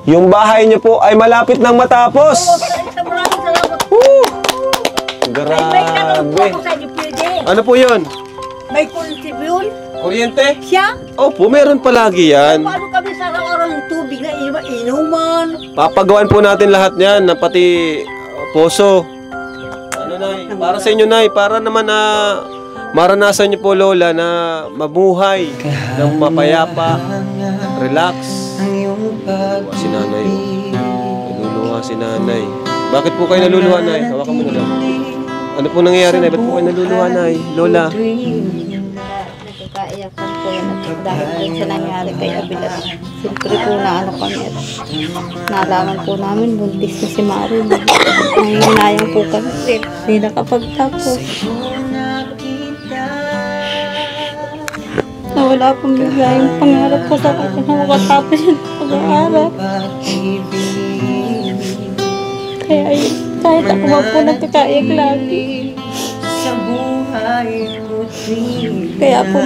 Yung bahay niyo po ay malapit nang matapos. Maraming salamat. Woo! May tanong po Grabe. ako sa inyo, pwede. Ano po yun? May contribute Kuryente? siya. Opo, meron palagi yan. Paano kami sa araw-araw ng tubig na inuman? Papagawan po natin lahat yan, na pati poso. Ano, Nay? Para sa inyo, Nay. Para naman na maranasan niyo po, Lola, na mabuhay ng mapayapa, relax. Naluluha si Nanay. Naluluha si Nanay. Bakit po kayo naluluha, Nay? Hawakan mo na lang. Ano po nangyayari, Nay? Ba't po kayo naluluha, Nay? Lola? Nagkakaiyakan po yan at dahil po sa nangyari kay Abilat. Siyempre po na ano kami at nalaman po namin buntis na si Marin. Nanginayang po kami. Hindi nakapagtapos. Nawala pong bigla yung pangarap ko sa kanya na makatapos yung pag-aaral. Kaya kahit ako ba po nagkakaiyak lagi. Kaya po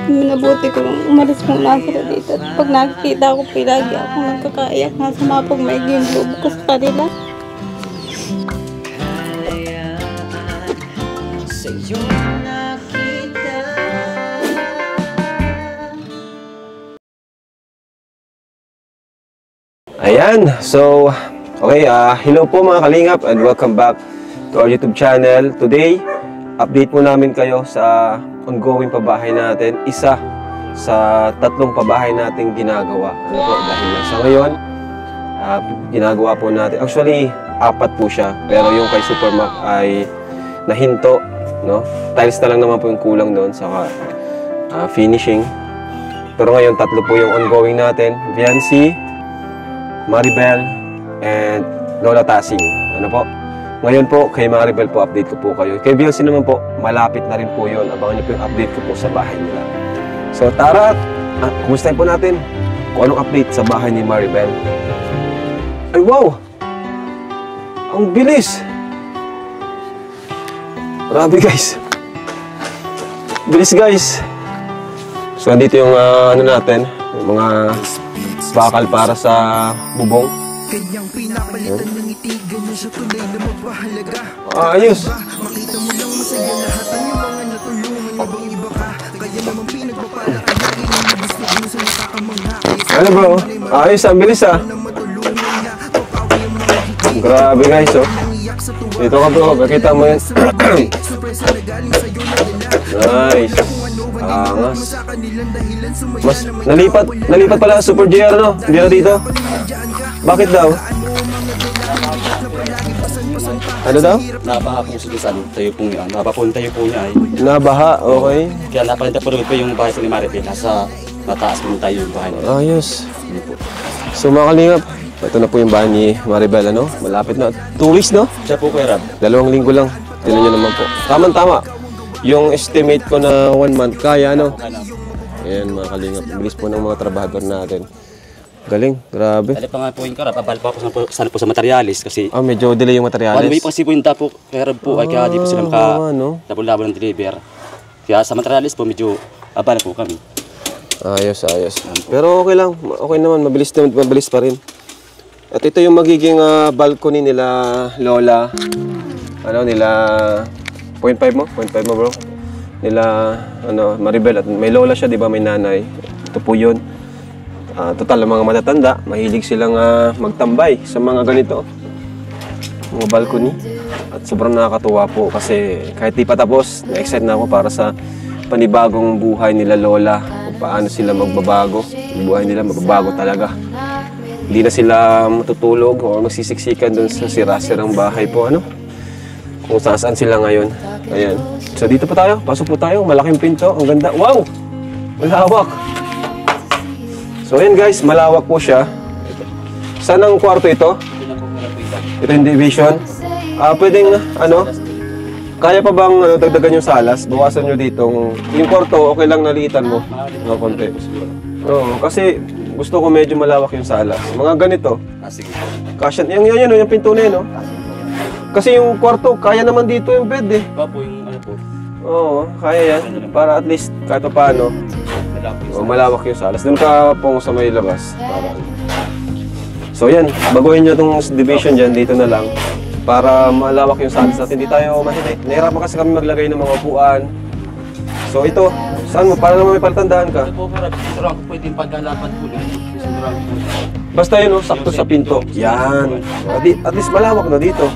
minabuti ko nung umalis muna sila dito. At pag nakikita ko lagi ako nagkakaiyak nga sa mga pag may ginloob ko sa kanila. Ayan, so, okay, hello po mga kalingap and welcome back to our YouTube channel. Today, update po namin kayo sa ongoing pabahay natin. Isa sa 3 pabahay nating ginagawa. Ano po, dahil sa ngayon, ginagawa po natin. Actually, 4 po siya. Pero yung kay Supermac ay nahinto. No? Tiles na lang naman po yung kulang doon sa finishing. Pero ngayon, 3 po yung ongoing natin. Viancy, Maribel, and Lola Tasing. Ano po? Ngayon po, kay Maribel po, update ko po kayo. Kay Viancy naman po, malapit na rin po yun. Abangan niyo po yung update ko po sa bahay nila. So tara, kumustahin po natin kung anong update sa bahay ni Maribel. Ay wow! Ang bilis! Grabe guys! Bilis guys! So andito yung ano natin, yung mga bakal para sa bubong. Kanyang pinapalitan ng itigan niya sa tunay na magpahalaga. Ayos! Makita mo lang masaya lahat ang yung mga natulungan na bang iba ka. Kaya naman pinagpapala ka lagi ng nabis na dun sa nakakamangha. Ano bro? Ayos, ang bilis ah! Grabe guys oh! Dito ka bro, makita mo yun. Nice! Angas! Mas nalipat pala Super JR no? Hindi na dito? Bakit daw? Ano daw? Nabaha po sa Luzon. Tayo pong yan. Napapunta po niya ay. Nabaha, okay. Kaya napalinta po rin po yung bahay po ni Maribel. Nasa mataas po tayo yung bahay niya. Ayos. So mga kalingap, ito na po yung bahay ni Maribel, ano? Malapit na. 2 weeks, no? Siya po Kuya Rab. 2 linggo lang. Tignan nyo naman po. Tama-tama. Yung estimate ko na 1 month, kaya, ano? Ayan mga kalingap. Bilis po ng mga trabahador natin. Galing, grabe. Dali pa nga po yung Kuya Rab. Abal pa po sana po sa materialis kasi Medyo delay yung one materials. way po kasi po yung tapo Kuya Rab po. Ay kaya di po sila no? labo ng deliver. Kaya sa materialis po medyo abal po kami. Ayos, ayos. Pero okay lang. Okay naman. Mabilis pa rin. At ito yung magiging balcony nila Lola. Ano, nila 0.5 mo? 0.5 mo bro? Nila ano, Maribel. At may Lola siya, di ba? May nanay. Ito po yun. Total, mga matatanda. Mahilig silang magtambay sa mga ganito. Mga balcony. At sobrang nakakatuwa po kasi kahit di pa tapos, na-excite na ako para sa panibagong buhay nila Lola. Kung paano sila magbabago. Yung buhay nila magbabago talaga. Hindi na sila matutulog o magsisiksikan doon sa sira-sirang bahay po, ano? Kung saan sila ngayon. Ayan. So dito pa tayo. Pasok po tayo. Malaking pinto. Ang ganda. Wow! Malawak. So ayan guys, malawak po siya. Saan ang kwarto ito? Ito yung division. Pwedeng, ano? Kaya pa bang dagdagan yung salas? Bawasan nyo dito. Yung kwarto, okay lang naliitan mo. Mga konti. Oo, kasi gusto ko medyo malawak yung salas. Mga ganito. Sige. Kasya, yung pinto na yun, no? Kasi yung kwarto, kaya naman dito yung bed, eh. Po yung ano po. Oo, kaya yan. Para at least, kahit pa paano, malawak yung salas. Doon ka pong sa may labas. Para. So yan, baguhin nyo itong division dyan, dito na lang. Para malawak yung salis natin. Hindi tayo nahirapan kasi kami maglagay ng mga upuan. So ito, saan mo? Para naman may palatandaan ka. Ito po, Rab. Sinurang ko po ito yung pagkalapat po. Sinurang ko po. Basta yun, oh, sakto sa pinto. Yan. At least malawak na dito.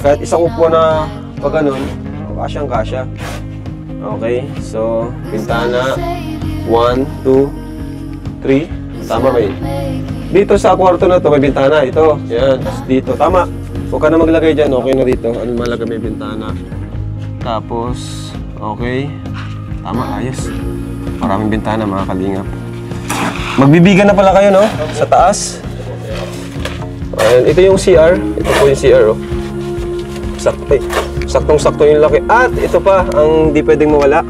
Kahit isang upo na pag ganun, kasyang-kasya. Okay, so pintana 1, 2, 3. Tama ba yun? Dito sa kwarto na to may bintana. Ito, yan. Dito, tama. Huwag ka na maglagay dyan. Okay na dito. Ano malaga may bintana. Tapos, okay. Tama, ayos. Maraming bintana, mga kalingap. Magbibigan na pala kayo, no? Sa taas. Ayan, ito yung CR. Ito po yung CR, oh. Saktong-sakto yung laki. At ito pa, ang di pwedeng mawala.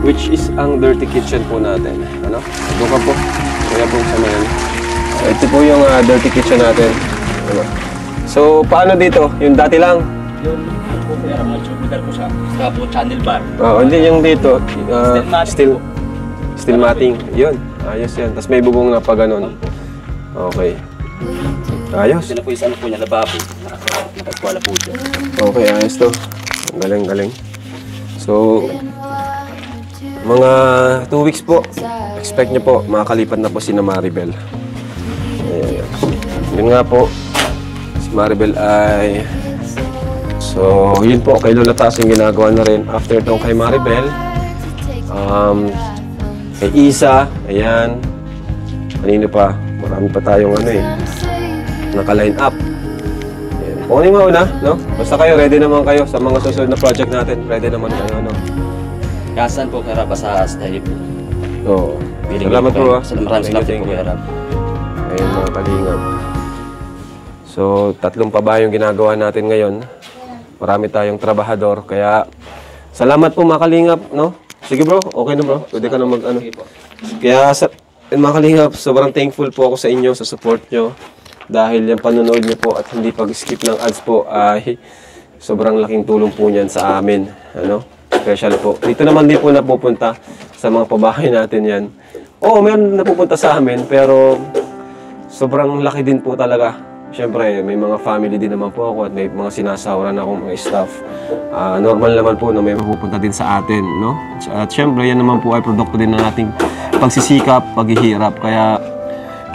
Which is ang dirty kitchen po natin. Ano? Doon ka po. Kaya po sa mayan. Ito po yung dirty kitchen natin. Ano? So, paano dito? Yung dati lang? Yung po, kaya mga chumidal po siya. Saka po, channel bar. Oo, hindi yung dito. Steel Steel matting. Yun. Ayos yan. Tapos may bubong na pa ganun. Okay. Ayos. Ito na po yung ano po niya, lababo. Nakaswala po siya. Okay, ayos to. Galing, galing. So, mga 2 weeks po. Expect nyo po, makakalipat na po si Maribel. Ayan. Yun nga po. Si Maribel ay... So, yun po. Kay Lola Tas yung ginagawa na rin. After itong kay Maribel. Kay Isa. Ayan. Kanino pa? Marami pa tayong ano eh. Naka-line up. Ayan. Kung ano yung mauna, no? Basta kayo, ready naman kayo sa mga susunod na project natin. Ready naman kayo, no? Kasan po, kaya basa sa tayo po. Oo. Salamat po, ah. Maraming salamat po, Kuya Rab. Ayun, mga kalingap. So, 3 pa ba yung ginagawa natin ngayon? Marami tayong trabahador, kaya salamat po mga kalingap, no? Sige bro, okay na bro. Pwede ka na mag-ano. Kaya mga kalingap, sobrang thankful po ako sa inyo, sa support nyo. Dahil yung panonood nyo po at hindi pag-skip ng ads po ay sobrang laking tulong po niyan sa amin. Ano? Special po. Dito naman din po napupunta sa mga pabahay natin yan. Oo, meron napupunta sa amin, pero sobrang laki din po talaga. Siyempre, may mga family din naman po ako at may mga sinasawaran akong mga staff. Normal naman po na may mapupunta din sa atin, no? At siyempre, yan naman po ay produkto din ng ating pagsisikap, paghihirap. Kaya,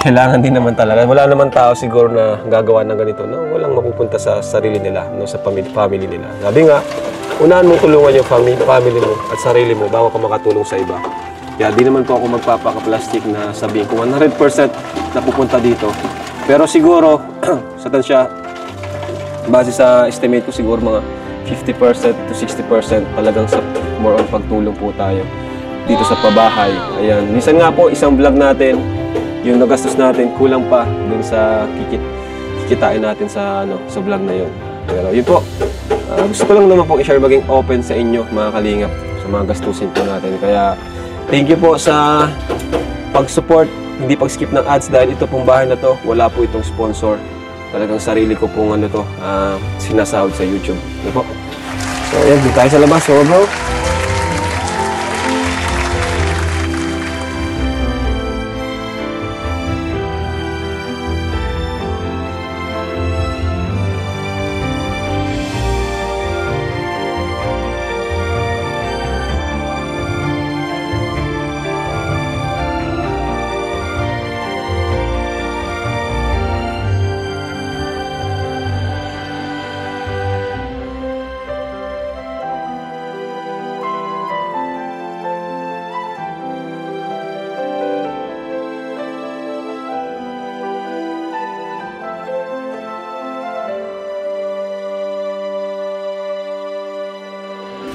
kailangan din naman talaga. Wala naman tao siguro na gagawa ng ganito, no? Walang mapupunta sa sarili nila, no? Sa family nila. Sabi nga, unahan mong tulungan yung family mo at sarili mo bago ka makatulong sa iba. Kaya di naman po ako magpapaka-plastic na sabihin kung 100% na pupunta dito. Pero siguro, sa tansya, base sa estimate ko siguro mga 50% to 60% talagang sa more on pagtulong po tayo dito sa pabahay. Ayan. Minsan nga po, isang vlog natin, yung nagastos natin, kulang pa dun sa kikitain natin sa, sa vlog na yun. Pero yun po, gusto ko lang naman po i-share maging open sa inyo, mga kalingap, sa mga gastusin po natin. Kaya, thank you po sa pag-support, hindi pag-skip ng ads dahil ito pong bahay na to, wala po itong sponsor. Talagang sarili ko pong sinasahod sa YouTube. Ano po? So, ayan, dito tayo sa labas. So, bro.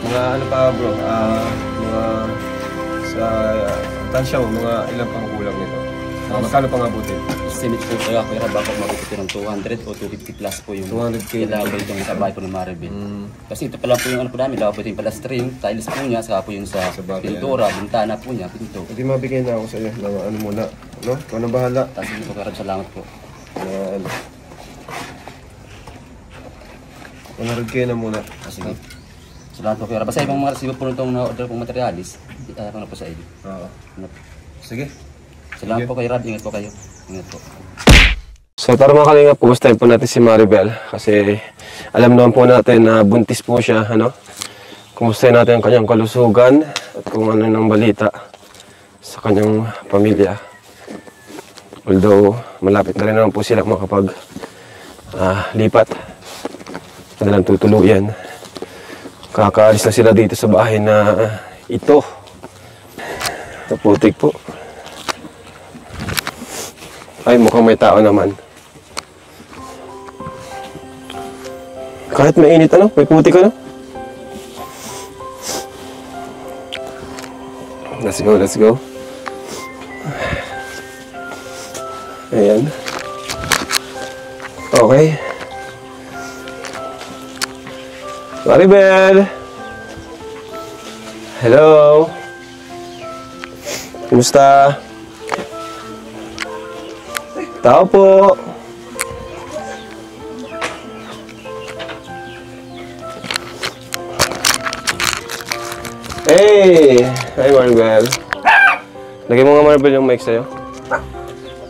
Mga ano pa bro, mga sa tansya mo, mga ilang pang kulang nito? Magkano pang abutin? Estimate po kaya Kuya Rab, ako mabuti ng 200 o 250 plus po yung 200K. kailangan itong sabay po ng Maribel. Kasi ito pala po yung ano po namin, dapat po yung pala string, tiles po niya, saka po yung sa pintura, bintana po niya, pinto. Hindi mabigay na ako sa iyo ng ano muna, no? Kung ano bahala. Tapos hindi po Kuya Rab, salamat po. 100K na muna. Sige. Salamat po Kuya Rab. Basta ibang mga resibo po nitong na-order pong materialis, ako na po sa inyo. Oo. Sige. Salamat po Kuya Rab, ingat po kayo. Ingat po. So para mga kalingap, kumustahin po natin si Maribel. Kasi alam naman po natin na buntis po siya, ano? Kumustahin natin ang kanyang kalusugan at kung ano ng balita sa kanyang pamilya. Although malapit na rin naman po sila makapag lipat. Kanilang tutuluyan. Kakaalis na sila dito sa bahay na ito. Naputik po. Ay, mukhang may tao naman. Kahit mainit, ano? May putik, ano? Let's go, let's go. Ayan. Okay. Maribel! Hello! Kumusta? Tao po! Hey! Hi Maribel. Lagay mo nga Maribel yung mic sa'yo.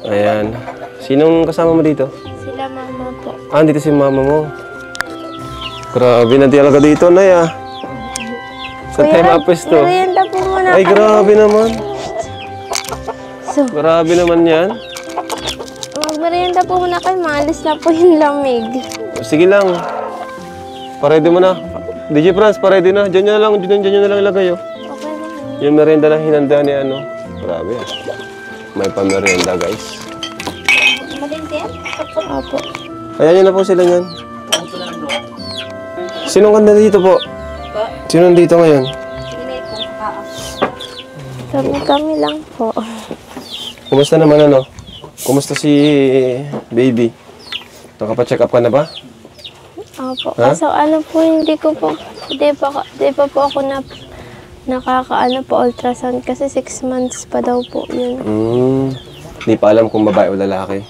Ayan. Sinong kasama mo dito? Sila mama po. Ah, dito si mama mo. Grabe na talaga dito, Nay, ah. Sa time apes to. Merienda po muna. Ay, grabe naman. So, Grabe naman yan. magmerienda po muna kayo. Maalis na po yung lamig. Sige lang. Paredy mo na. DJ Franz, paredy na. Diyan nyo na lang ilagay, oh. Okay na. Yung merienda na hinanda ni ano. Grabe, ah. May pamerienda, guys. Malinti yan? Opo. Ayan na po sila yan. Sinong kanda dito po? Sino dito ngayon? Kami lang po. Kumusta naman ano? Kumusta si baby? Nakapa-check up ka na ba? Opo. Ha? Kaso ano po, hindi pa po ako nakakaano po ultrasound kasi 6 months pa daw po yun. Hindi pa alam kung babae o lalaki.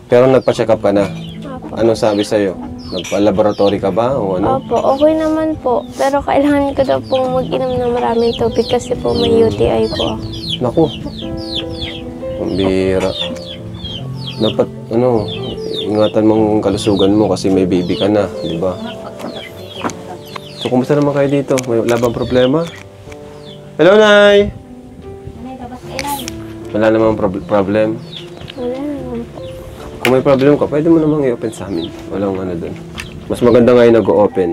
Pero nagpa-check up ka na. Opo. Anong sabi sa'yo? Nagpa-laboratory ka ba o ano? Opo, okay naman po. Pero kailangan ko daw pong mag-inom ng maraming tubig kasi po may UTI po ako. Naku. Pambira. Dapat ano, ingatan mong kalusugan mo kasi may baby ka na, di ba? So, kumusta naman kayo dito? May labang problema? Hello, Nay! Wala namang problem. Wala naman po. Kung may problem ka, pwede mo namang i-open sa amin. Walang ano dun. Mas maganda nga yung nag-o-open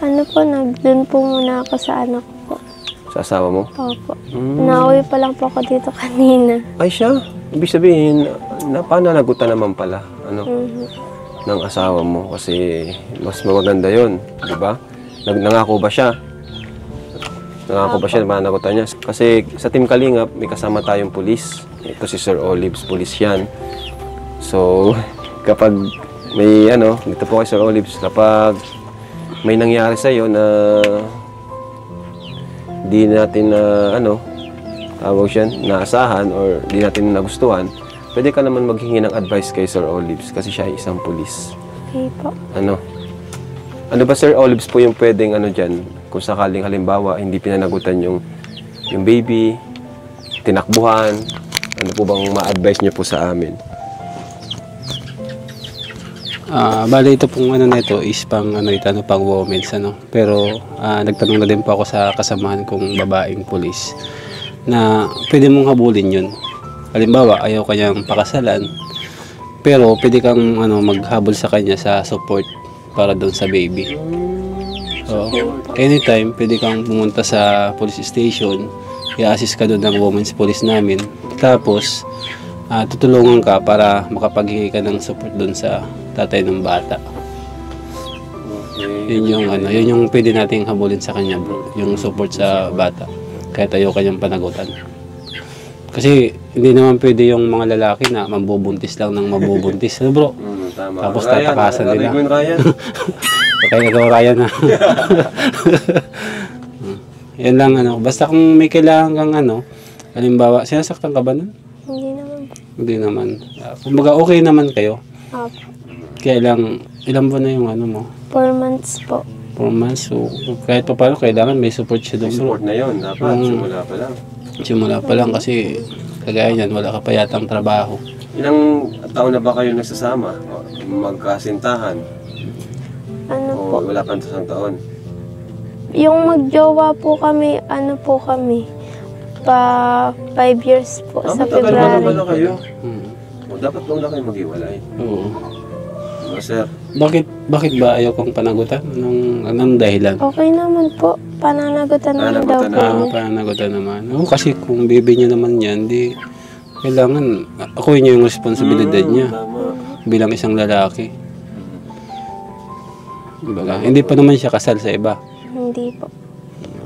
Ano po, nagdun po muna ako sa anak ko. sa asawa mo. Opo. Nauwi pa lang po ako dito kanina. Ay siya, ibig sabihin, napananagutan naman pala ng asawa mo kasi mas maganda yon, di ba? Nangako ba siya? Nangako ba siya na pananagutan niya? Kasi sa Team Kalingap, may kasama tayong pulis. Ito si Sir Olives, pulis yan. So, kapag may ano, dito po kay Sir Olives, kapag may nangyari sa'yo na di natin na tawag siya, naasahan or di natin nagustuhan, pwede ka naman maghingi ng advice kay Sir Olives kasi siya ay isang pulis. Okay po. Ano ba Sir Olives po yung pwedeng dyan, kung sakaling halimbawa hindi pinanagutan yung baby, tinakbuhan, ano po bang ma-advise niyo po sa amin? Bali ito pong na ito is pang pang women's Pero nagtanong na din po ako sa kasamahan kong babaeng pulis na pwede mong habulin yun. Halimbawa, ayaw kanyang pakasalan, pero pwede kang maghabol sa kanya sa support para doon sa baby. So, anytime, pwede kang pumunta sa police station, i-assist ka doon ng women's police namin. Tapos, tutulungan ka para makapaghingi ka ng support doon sa tatay ng bata. Yun yung pwede nating habulin sa kanya, bro. Yung support sa bata. Kahit ayaw kanyang panagutan. Kasi hindi naman pwede yung mga lalaki na mabubuntis lang ng mabubuntis. Ano bro? Tama. Tapos tatakasan nila. Ryan. Kaya ikaw Ryan ha. Yan lang Basta kung may kailangan kang halimbawa, sinasaktan ka ba nun? Hindi naman po. Hindi naman. Kumbaga okay naman kayo. Opo. Kaya lang, ilang buwan na yung mo? 4 months po. 4 months. So, kahit pa paano, kailangan may support siya doon, bro. Support na yun, dapat. Simula pa lang. Simula pa lang kasi kagaya niyan, wala ka pa yatang trabaho. Ilang taon na ba kayo nagsasama? Magkasintahan? Ano O po? wala pang isang taon? Yung magjowa po kami, ano po kami, pa 5 years po sa Matagal pa naman February. na kayo. Hmm. O dapat na kayo maghiwalay. Oo. O sir, Bakit ba ayaw kong panagutan? Anong dahilan? Okay naman po, pananagutan naman daw Pananagutan po na. niya. Panagutan naman. Oo, kasi kung bibi niya naman yan, di kailangan ako yun yung responsibilidad niya tama. bilang isang lalaki. Diba? Hindi pa naman siya kasal sa iba. Hindi po.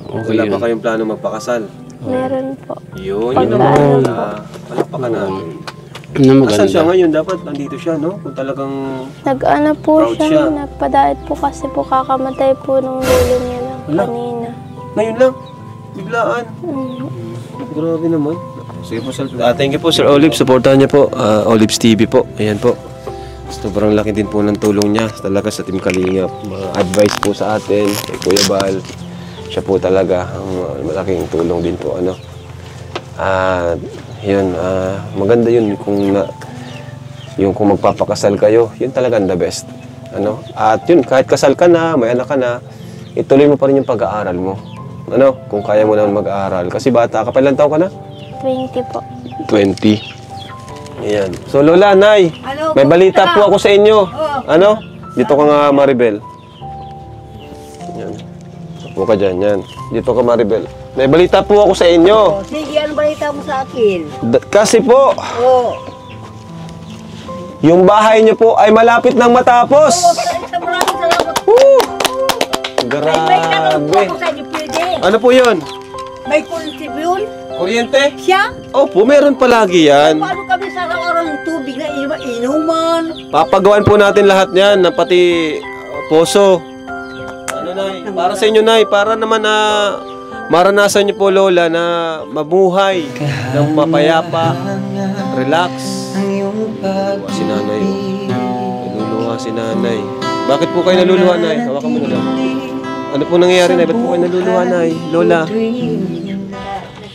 Okay Wala yun. pa kayong plano magpakasal? Meron po. Yun Pag naman. ano Palakpakan natin. Na Asan siya maganda. ngayon? Dapat nandito siya, no? Kung talagang... Nag-ano po Proud siya. siya, nagpadait po kasi po kakamatay po nung lolo niya lang Wala. kanina. Ngayon lang. Biglaan. Grabe naman. Sige po, sir. Thank you po, Sir Olive. Supportahan niya po. Olive's TV po. Ayan po. Sobrang laki din po ng tulong niya talaga sa Team Kalingap. Mga advice po sa atin, kay Kuya Bal. Siya po talaga ang malaking tulong din po. Ano. Yun, maganda yun kung magpapakasal kayo, yun talagang the best. Ano? At yun, kahit kasal ka na, may anak ka na, ituloy mo pa rin yung pag-aaral mo. Ano? Kung kaya mo naman mag-aaral. Kasi bata ka, ilang taon ka na? 20 po. 20. Ayan. So Lola, Nay, Ano, may balita kumusta? po ako sa inyo. Oh. Ano? Dito ka nga, Maribel. Yan. Upo ka dyan, yan. Dito ka, Maribel. May balita po ako sa inyo. Oh, sige, ano balita mo sa akin? Kasi po, Oh. yung bahay niyo po ay malapit nang matapos. Maraming salamat. Woo! May tanong po Grabe. ako sa inyo, pwede. Ano po yun? May contribute Kuryente? siya? Opo, meron palagi yan. Paano kami sa araw-araw ng tubig na inuman? Papagawan po natin lahat yan, na pati poso. Ano, Nay? Para sa inyo, Nay. Para naman na maranasan niyo po, Lola, na mabuhay ng mapayapa, relax. Naluluha si Nanay. Naluluha si Nanay. Bakit po kayo naluluha, Nay? Hawakan mo na lang. Ano po nangyayari, Nay? Ba't po kayo naluluha, Nay? Lola?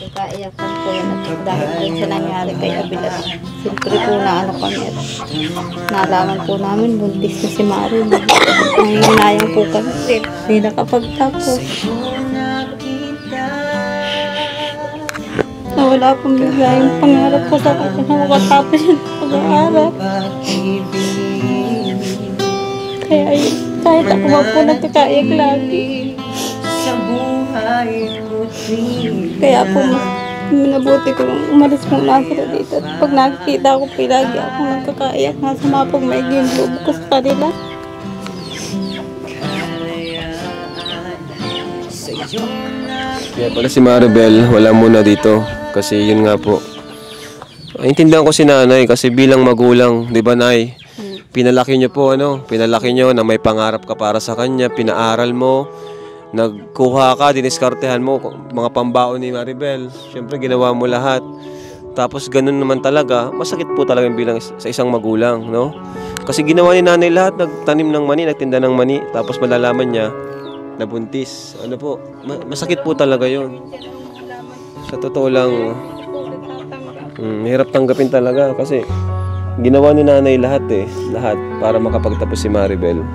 Nagkakaiyakan po yan at dahil po sa nangyari kay Abilat. Siyempre po na ano kami at nalaman po namin buntis na si Marin. Nanginayang po kami. Hindi nakapagtapos. Nawala pong bigla yung pangarap ko sa kanya na makatapos yung pag-aaral. Kaya yun, kahit ako ba po nagkakaiyag lagi. Kaya po, minabuti ko nung umalis muna sila dito. At pag nakikita ko po, lagi ako nagkakaiyak nga sa mga pag may ginloob ko sa kanila. Kaya pala si Maribel, wala muna dito. Kasi yun nga po. Intindihan ko si Nanay kasi bilang magulang, di ba, Nay? Pinalaki niyo po, ano? Pinalaki niyo na may pangarap ka para sa kanya, pinaaral mo, nagkuha ka, diniskartehan mo, mga pambaon ni Maribel. Siyempre, ginawa mo lahat. Tapos ganun naman talaga, masakit po talaga yung bilang sa isang magulang, no? Kasi ginawa ni Nanay lahat, nagtanim ng mani, nagtinda ng mani, tapos malalaman niya, nabuntis. Ano po, masakit po talaga yun. Sa totoo lang, hirap tanggapin talaga kasi ginawa ni Nanay lahat lahat para makapagtapos si Maribel.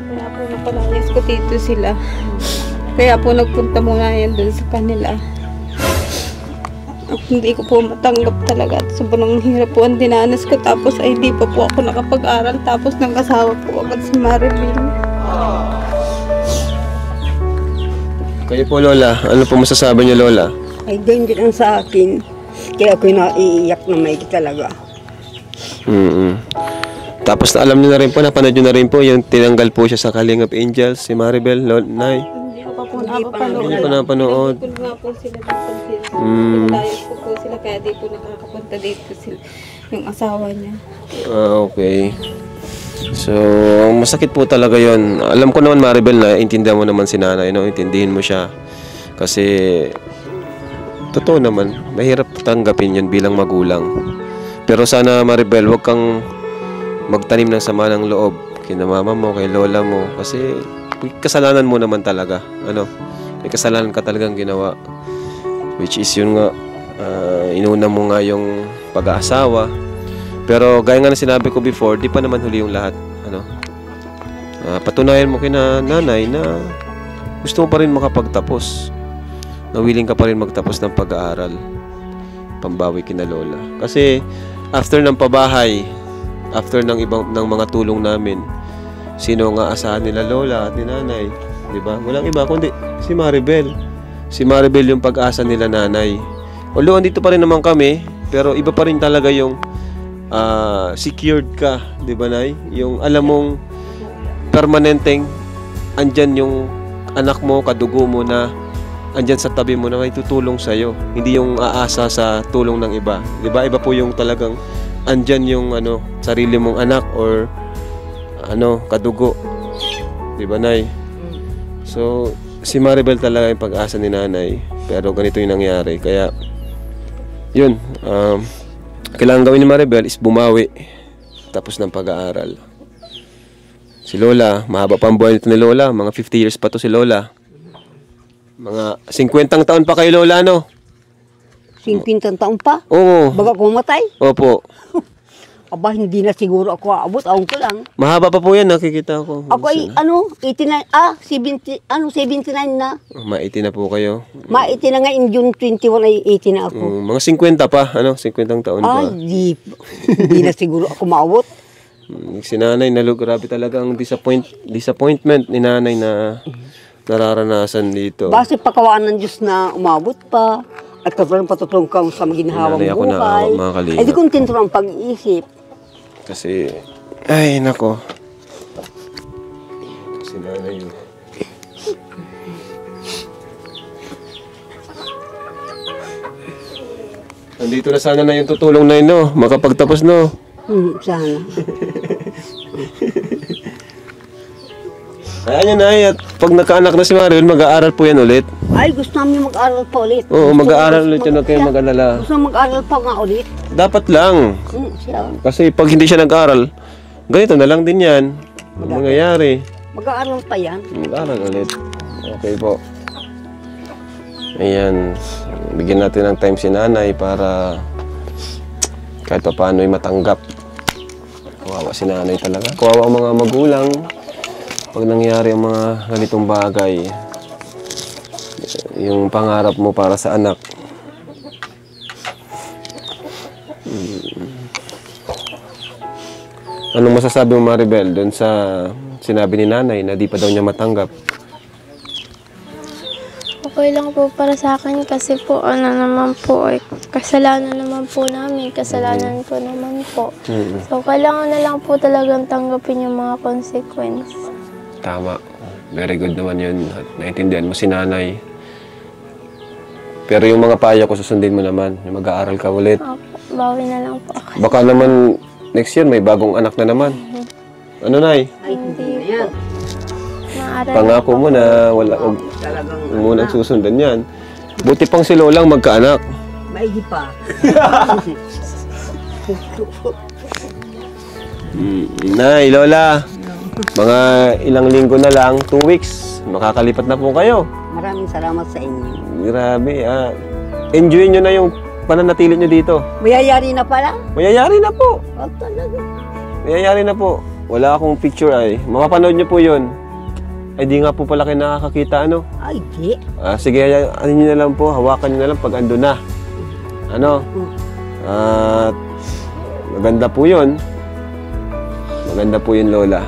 Kaya po napalayas ko dito sila. Kaya po nagpunta muna yan dun sa kanila. At hindi ko po matanggap talaga. At sobrang hirap po ang dinanas ko. Tapos ay di pa po ako nakapag-aral. Tapos nang asawa po agad si Maribel. Kayo po, Lola, ano po masasabi niyo, Lola? Ay, ganyan din ang sa akin. Kaya ako'y naiiyak na may talaga. Tapos alam niyo na rin po, napanood niyo na rin po yung tinanggal po siya sa Kalingap Angels, si Maribel, Nay. Hindi ko pa po napapanood. Hindi ko napanood. Hindi ko nga po sila napansin. Pinalayas ko po sila kaya di po nakakapunta dito sila. Yung asawa niya. Okay. So, masakit po talaga yon. Alam ko naman, Maribel, na intindihan mo naman si Nanay, no? Intindihin mo siya. Kasi, totoo naman, mahirap tanggapin yun bilang magulang. Pero sana, Maribel, huwag kang magtanim ng sama ng loob kina mama mo, kay lola mo. Kasi, kasalanan mo naman talaga. Ano? May kasalanan ka talagang ginawa. Which is yun nga, inuna mo nga yung pag-aasawa. Pero gaya nga na sinabi ko before, di pa naman huli yung lahat. Ano? Patunayan mo kina nanay na gusto mo pa rin makapagtapos. Na willing ka pa rin magtapos ng pag-aaral. Pambawi kina lola. Kasi after ng pabahay, after ng mga tulong namin, sino nga asahan nila lola at ni nanay? Di ba? Walang iba kundi si Maribel. Si Maribel yung pag-asa nila nanay. Although andito pa rin naman kami, pero iba pa rin talaga yung secured ka, di ba, Nay? Yung alam mong permanenteng andyan yung anak mo, kadugo mo na andyan sa tabi mo na may tutulong sa'yo. Hindi yung aasa sa tulong ng iba. Di ba? Iba po yung talagang andyan yung sarili mong anak or kadugo. Di ba, Nay? So, si Maribel talaga yung pag-asa ni nanay. Pero ganito yung nangyari. Kaya, yun. Kailangan gawin ni Maribel is bumawi. Tapos ng pag-aaral. Si Lola, mahaba pa ang buhay nito ni Lola. Mga 50 years pa to si Lola. Mga 50 taon pa kay Lola, no? 50 taon pa? Oo. Baga kumatay? Opo. Aba, hindi na siguro ako aabot. Aon ko lang. Mahaba pa po yan, nakikita ko. Ako ay, 89, 79 na. Ma-80 na po kayo. Ma-80 na nga, in June 21 ay 80 na ako. Mga 50 pa, 50 taon pa. Ay, hindi na siguro ako maabot. Si nanay, grabe talagang disappointment ni nanay na nararanasan dito. Base pakawaan ng Diyos na umabot pa. At katulad patutulong ka sa maginhawang Nanay, ako na, buhay. mga kalingap. Ay, di kontento ang pag-iisip. Kasi, ay nako. Si nanay yun. Nandito na sana na yung tutulong na yun, no? Makapagtapos, no? Sana. Kaya niya, Nay, at pag nagkaanak na si Maribel, mag-aaral po yan ulit. Ay, gusto namin mag-aral pa ulit. Oo, mag-aaral ulit yun, huwag kayong mag-alala. Gusto mag-aral pa nga ulit. Dapat lang. Siya. Kasi pag hindi siya nag-aaral, ganito na lang din yan. Ang mangyayari. Mag-aaral pa yan. Mag-aaral ulit. Okay po. Ayan. Bigyan natin ng time si nanay para kahit pa paano ay matanggap. Kawawa si nanay talaga. Kawawa ang mga magulang pag nangyari ang mga ganitong bagay. Yung pangarap mo para sa anak. Anong masasabi mo, Maribel, doon sa sinabi ni nanay na di pa daw niya matanggap? Okay lang po para sa akin kasi po naman po kasalanan naman po namin, kasalanan ko naman po. So kailangan na lang po talagang tanggapin yung mga consequence. Tama. Very good naman yun. At naintindihan mo si nanay. Pero yung mga payo ko susundin mo naman. Yung mag-aaral ka ulit. Opo, bawi na lang po ako. Baka naman next year may bagong anak na naman. Ano, Nay? Ay, hindi na yan. Maaral Pangako mo na wala huwag Talagang mo nang susundan yan. Buti pang si Lolang magkaanak. maigi pa. Nay, Lola. Mga ilang linggo na lang, 2 weeks. Makakalipat na po kayo. Maraming salamat sa inyo. Grabe, enjoy nyo na yung pananatili nyo dito. Mayayari na pala? Mayayari na po. Oh, talaga. Mayayari na po. Wala akong picture ay. Mapapanood nyo po yun. Ay di nga po pala kayo nakakakita, ano? Ay, di. Sige, ano nyo na lang po. Hawakan nyo na lang pag ando na. Ano? At maganda po yun. Maganda po yun, Lola.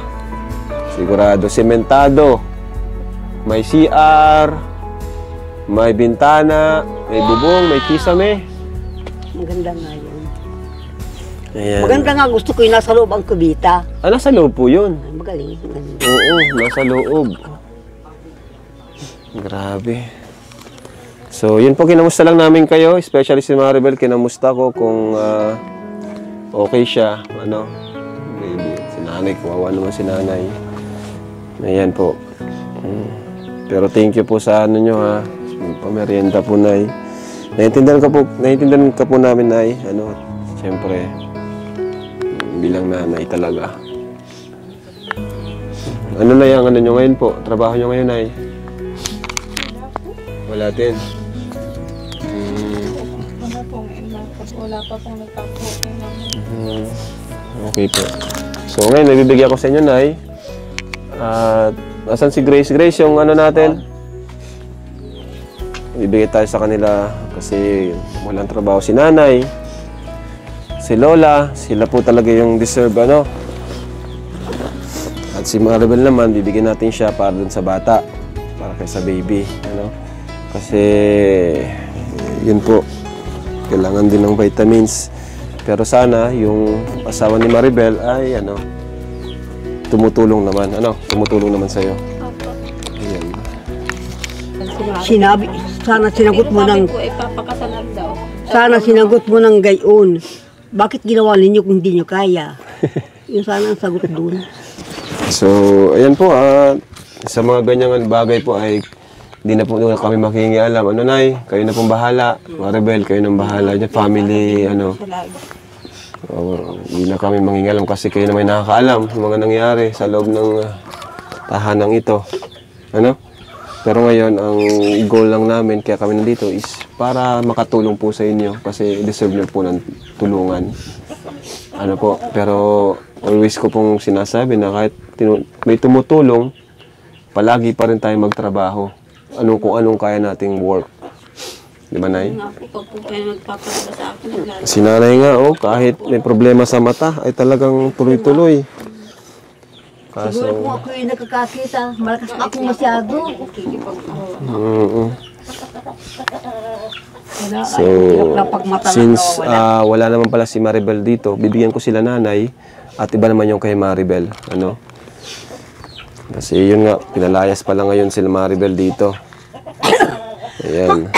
Sigurado. Sementado. May CR. May bintana. May bubong. May kisame. Maganda nga yun. Ayan. Maganda nga, gusto ko yung nasa loob ang kubita. Nasa loob po yun. Ay, magaling. Magaling. Oo, nasa loob. Grabe. So, yun po, kinamusta lang namin kayo. Especially si Maribel, kinamusta ko kung okay siya. Ano? Maybe. Si nanay, kawawa naman si nanay. Ayan po. Pero thank you po sa ano nyo, ha. Pamerienda po, Nay. Naiintindihan ka po namin, Nay. Ano, siyempre, bilang nanay talaga. Ano na yung ano nyo ngayon po? Trabaho nyo ngayon, Nay? Wala din. Wala pa pong nagpapo. Okay po. So ngayon, may bibigyan ko sa inyo, Nay. At asan si Grace? Grace, yung ano natin? Bibigay tayo sa kanila kasi walang trabaho si Nanay. Si Lola, sila po talaga yung deserve, ano? At si Maribel naman, bibigyan natin siya para dun sa bata. Para kay sa baby, ano? Kasi, yun po, kailangan din ng vitamins. Pero sana, yung asawa ni Maribel ay, ano, tumutulong naman, ano? Tumutulong naman sa'yo. Ayan. Sinabi, sana sinagot mo ng, Sabi ko, papakasalan daw. sana sinagot mo ng gayon. Bakit ginawa ninyo kung hindi nyo kaya? Yung sana ang sagot doon. So, ayan po, sa mga ganyang bagay po ay hindi na po kami makikialam. Ano, Nay? Kayo na pong bahala. Maribel, kayo nang bahala. Diyan, family, ano. Hindi na kami mangingalam kasi kayo na may nakakaalam ng mga nangyari sa loob ng tahanang ito. Ano? Pero ngayon, ang goal lang namin, kaya kami nandito, is para makatulong po sa inyo kasi deserve nyo po ng tulungan. Ano po, pero always ko pong sinasabi na kahit may tumutulong, palagi pa rin tayo magtrabaho. Kung anong kaya nating work. Di ba, Nay? Nga po, pag po kayo nagpapadala sa akin, naglalaro. Si Nanay nga, kahit may problema sa mata, ay talagang tuloy-tuloy. Siguro kung ako yung nakakakita, malakas ako masyado. So, since wala naman pala si Maribel dito, bibigyan ko sila Nanay at iba naman yung kay Maribel. Ano? Kasi yun nga, pinalayas pala ngayon sila Maribel dito. Ayan.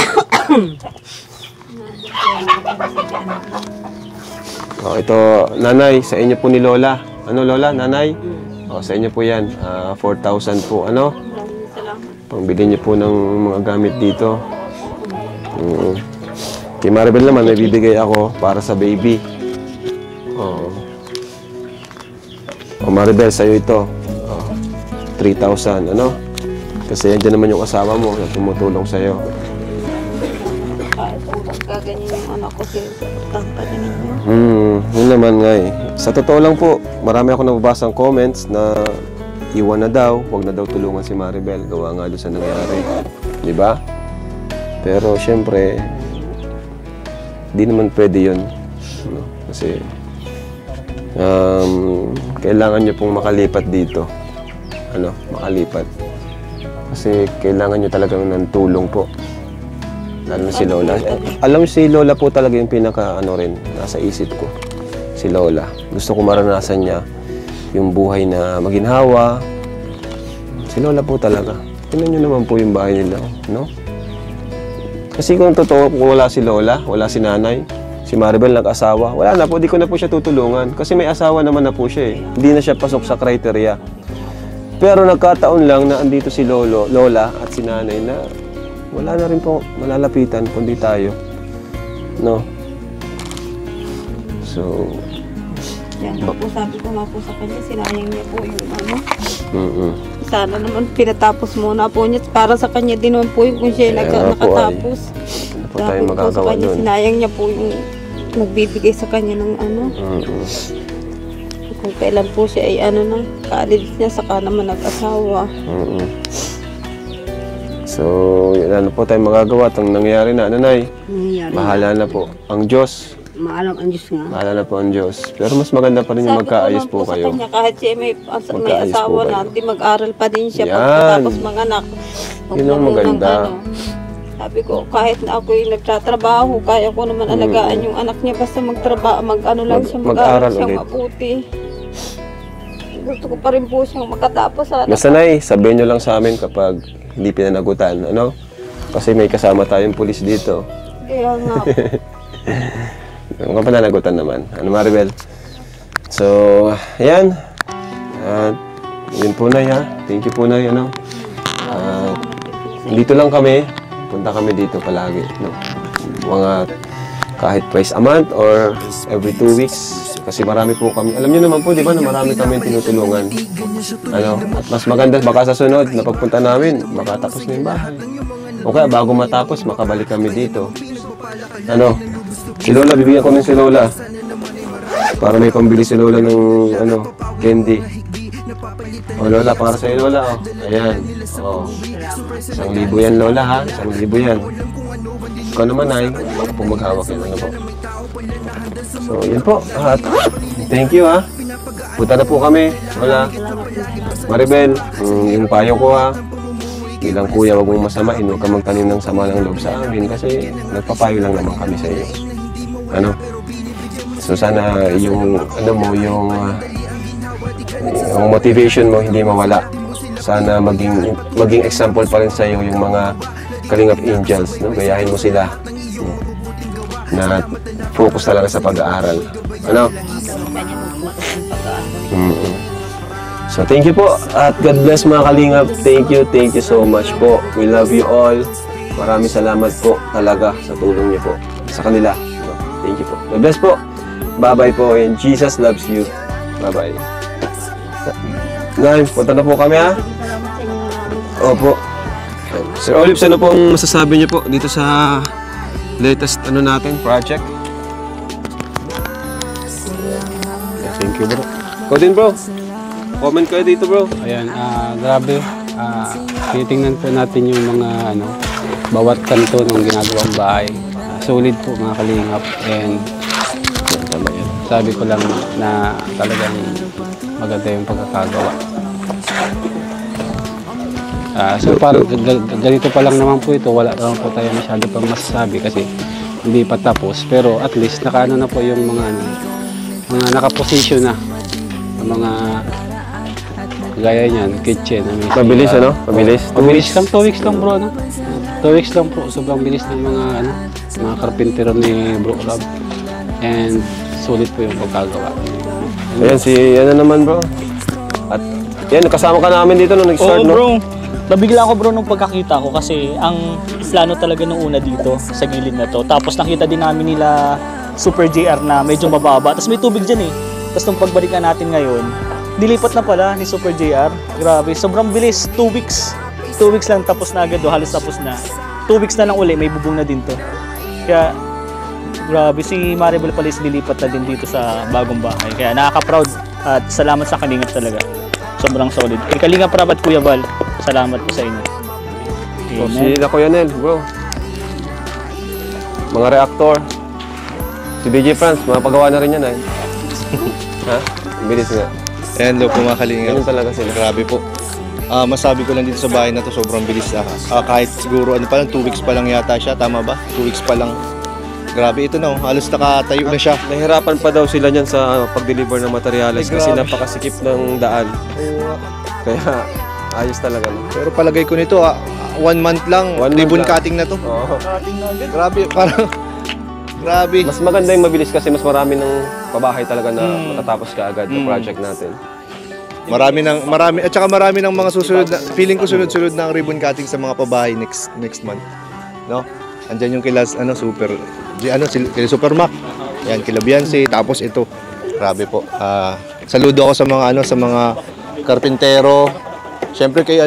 Ito, Nanay, sa inyo po ni Lola. Ano, Lola? Nanay? Sa inyo po yan. 4,000 po. Ano? Pangbili niyo po ng mga gamit dito. Kay Maribel naman, may bibigay ako para sa baby. Maribel, sa'yo ito. 3,000, ano? Kasi yan naman yung asawa mo na tumutulong sa'yo. Kahit kung gaganyan yung anak ko, kampanin ninyo. Yun naman nga eh. Sa totoo lang po, marami ako nababasang comments na iwan na daw, huwag na daw tulungan si Maribel. Gawa nga doon sa nangyari. Di ba? Pero syempre, di naman pwede yun. No? Kasi, kailangan nyo pong makalipat dito. Ano? Makalipat. Kasi kailangan nyo talagang ng tulong po. Lalo na si Lola. Alam si Lola po talaga yung pinaka rin, nasa isip ko. Si Lola. Gusto ko maranasan niya yung buhay na maginhawa. Si Lola po talaga. Tingnan nyo naman po yung bahay nila, no? Kasi kung totoo, kung wala si Lola, wala si Nanay, si Maribel nag-asawa, wala na po, di ko na po siya tutulungan. Kasi may asawa naman na po siya eh. Hindi na siya pasok sa criteria. Pero nagkataon lang na andito si Lola at si Nanay na wala na rin po malalapitan kundi tayo. No? So, Yan pa po, sabi ko nga po sa kanya, sinayang niya po yung ano. mm Sana naman pinatapos muna po niya. Para sa kanya din naman po yung kung siya Kaya nga po nakatapos. ano po Sabi tayo ko sa magagawa kanya, nun? sinayang niya po yung nagbibigay sa kanya ng ano. Kung kailan po siya ay ano na, college niya, saka naman nag-asawa. So, yun, ano po tayo magagawa? Itong nangyari na, Nanay, Nangyayari. bahala na po. Ang Diyos, Maalam ang Diyos nga. bahala na po ang Diyos. Pero mas maganda pa rin yung magkaayos po sa kayo. kanya, kahit siya may Magkaayos asawa po na, kayo. di mag-aral pa din siya Yan. pagkatapos mga anak. Yun ang maganda. Sabi ko, kahit na ako yung nagtatrabaho, kaya ko naman alagaan yung anak niya, basta magtrabaho, mag-ano lang siya, mag-aral mag-aral siyang ulit. mabuti. Gusto ko pa rin po siyang makatapos sa anak. Basta, Nay, sabihin nyo lang sa amin kapag hindi pinanagutan, ano? Kasi may kasama tayong pulis dito. Kaya nga po. Ang pananagutan naman. Ano, Maribel? So, ayan. At yun po, Nay, ha? Thank you po, Nay, ano? Dito lang kami. Punta kami dito palagi, no? Mga kahit twice a month or every 2 weeks. Kasi marami po kami. Alam niyo naman po, di ba, na marami kami tinutulungan. Ano? At mas maganda, baka sa sunod na pagpunta namin, makatapos na yung bahay. O kaya bago matapos, makabalik kami dito. Ano? Si Lola, bibigyan ko ng si Lola. Para may pambili si Lola ng ano, candy. O Lola, para sa'yo Lola. Ayan. O. 1,000 yan Lola ha. 1,000 yan. Ikaw naman ay, ako po maghawak yan. Ano po? So, yun po. At thank you ha. Punta na po kami. Lola. Maribel, yung payo ko ha. Bilang kuya, wag mong masamain. Huwag ka magtanim ng sama ng loob sa amin kasi nagpapayo lang naman kami sa iyo. Ano? So sana yung ano mo, yung motivation mo hindi mawala. Sana maging example pa rin sa iyo yung mga Kalingap Angels, no? Gayahin mo sila. Na focus talaga sa pag-aaral. Ano? So thank you po at God bless mga Kalingap. Thank you so much po. We love you all. Maraming salamat po talaga sa tulong niyo po sa kanila. Thank you po. God bless po. Bye-bye po and Jesus loves you. Bye-bye. Nay, punta na po kami ha. Opo. Sir Olives, ano po ang masasabi niyo po dito sa latest ano natin, project? Thank you bro. Ikaw din bro. Comment kayo dito bro. Ayan, grabe. Tinitingnan po natin yung mga ano, bawat kanto ng ginagawang bahay. Solid po mga Kalingap and sabi ko lang na talagang maganda yung pagkakagawa. So parang ganito pa lang naman po ito, wala naman po tayo masyado pang masasabi kasi hindi pa tapos. Pero at least nakaano na po yung mga ano, mga nakaposisyon na ng mga gaya niyan, kitchen. Mabilis ano? Mabilis? Mabilis lang, 2 weeks lang bro, no? 2 weeks lang po, sobrang bilis ng mga ano, mga karpintero ni Bro Rob. And sulit po yung pagkagawa. Ayan si ano naman bro. At yan, kasama ka namin dito nung nag-start, no? Bro. Nabigla ako bro nung pagkakita ko kasi ang plano talaga nung una dito sa gilid na to. Tapos nakita din namin nila Super JR na medyo mababa. Tapos may tubig dyan eh. Tapos nung pagbalikan natin ngayon, dilipat na pala ni Super JR. Grabe, sobrang bilis. 2 weeks. 2 weeks lang tapos na agad. Halos tapos na. 2 weeks na lang uli, may bubong na din to. Kaya, grabe, si Maribel Palis dilipat na din dito sa bagong bahay. Kaya nakaka-proud at salamat sa Kalingap talaga. Sobrang solid. Kalingap Rab at Kuya Val, salamat po sa inyo. So, si Kuya Nel, bro. Mga reactor. Si DJ Franz, mapagawa na rin yan eh. Ha? Bilis nga. Ayan, lo po mga Kalingap. Ganun talaga sila. Grabe po. Masabi ko lang dito sa bahay na to, sobrang bilis. Kahit siguro, ano pa lang, 2 weeks pa lang yata siya. Tama ba? 2 weeks pa lang. Grabe ito na, halos nakatayo na siya. Nahirapan pa daw sila niyan sa pag-deliver ng materyales kasi napakasikip ng daan. Kaya ayos talaga. No? Pero palagay ko nito, 1 month lang, ribbon cutting na to. Grabe, parang grabe. Mas maganda yung mabilis kasi mas marami ng pabahay talaga na matatapos ka agad ng project natin. Marami at saka marami ng mga susunod na, feeling ko sunod-sunod na ang ribbon cutting sa mga pabahay next month. No? Andiyan yung kila kila Super Mac. Yan kila Beyonce, tapos ito. Grabe po. Saludo ako sa mga karpintero. Siyempre kay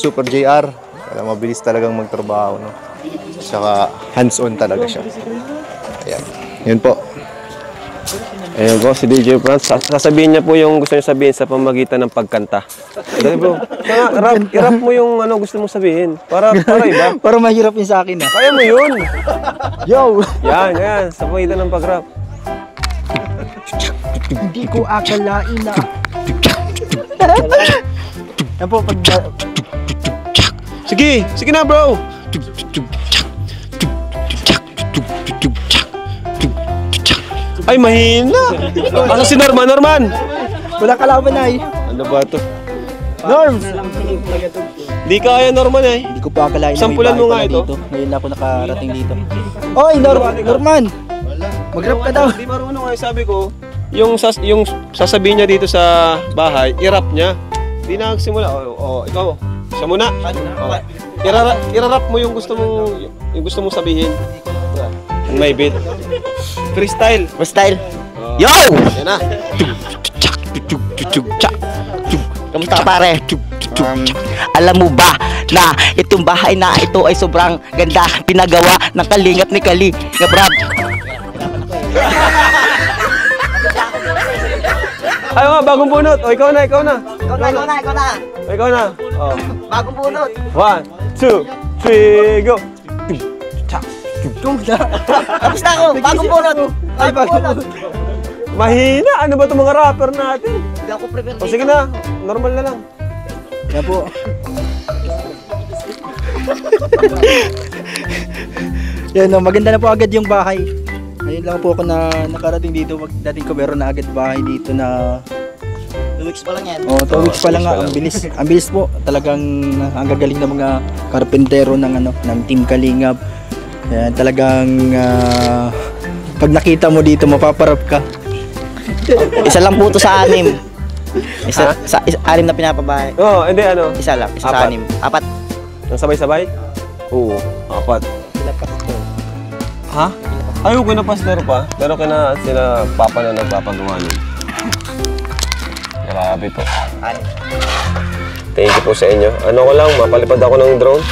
Super JR. Mabilis talagang magtrabaho, no. Saka hands-on talaga siya. Ayan. Yun po. Ayan po, si DJ Franz. Sasabihin niya po yung gusto niya sabihin sa pamagitan ng pagkanta. Dali bro. I-rap mo yung gusto mong sabihin. Para iba. Para mahirap yun sa akin ah. Kaya mo yun. Yo! Yan. Sa pamagitan ng pag-rap. Hindi ko akalain na. Yan po, Sige na bro. Ay, mahina. Ano si Norman? wala kalaban na eh. Ano ba ito? Norm! Di kaya Norman eh. Hindi ko pa akalain na Sampulan mo nga ito. Ngayon ako nakarating dito. Oy, Norman! Mag-rap ka daw. Di marunong eh, sabi ko. Yung sasabihin niya dito sa bahay, i-rap niya. Di na nagsimula. Ikaw. Siya muna. I-rap mo yung gusto mong sabihin. May beat. Freestyle. Yo! Yan na. Kamusta pare? Alam mo ba na itong bahay na ito ay sobrang ganda pinagawa ng Kalingap ni Kalingap Rab. Ayaw nga, bagong bunot. O, ikaw na. Ikaw na. O, ikaw na. O. Bagong bunot. 1, 2, 3, go. Tapos na ako, bagong bunot. Bagong bunot. Mahina. Ano ba itong mga rapper natin? Hindi ako prepare. O, sige na. Normal na lang. Yan po. Yan, no, maganda na po agad yung bahay. Ngayon lang po ako na nakarating dito. Dating ko meron na agad bahay dito na 2 weeks pa lang yan. 2 weeks pa lang nga. Ang bilis. Ang bilis po. Talagang ang gagaling ng mga karpentero ng Team Kalingap. Yan, talagang pag nakita mo dito, mapaparap ka. Isa lang po to sa 6. Isa 6 na pinapabahay. Oo, hindi ano. Isa lang, isa Apat. sa 6. 4. Ang sabay-sabay? Oo, 4. Ha? Ayaw ko na pastor pa. Pero sila papa na nagpapagawa nun. Grabe po. Thank you po sa inyo. Ano ko lang, mapalipad ako ng drone.